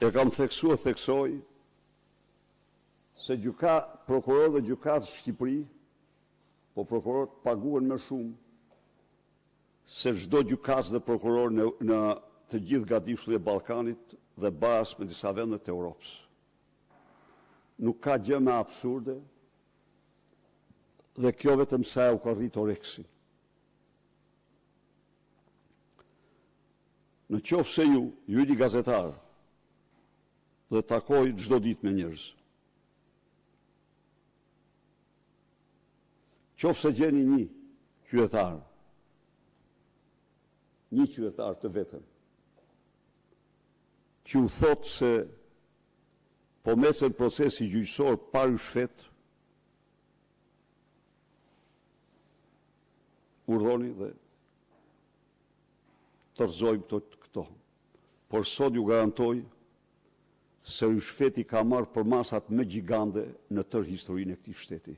e kam theksoj se prokurorët dhe gjykatët Shqipëri, po prokurorët paguhen më shumë se çdo gjykatës dhe prokuror në të gjithë gatish e Ballkanit dhe bas me disa vende të Europës. Nuk ka gjë më absurde dhe kjo vetëm sa u ka rritë oreksin. Në qoftë se ju jeni gazetar dhe takoj çdo ditë me njerëz, qoftë se gjeni një qytetar të vetëm, që u thotë se po mecen procesi gjyqësor pa rishfet, urdhoni dhe tërëzojmë këto. Por sot ju garantoj se rishfeti ka marrë për masat më gjigande në tërë historinë e këtij shteti.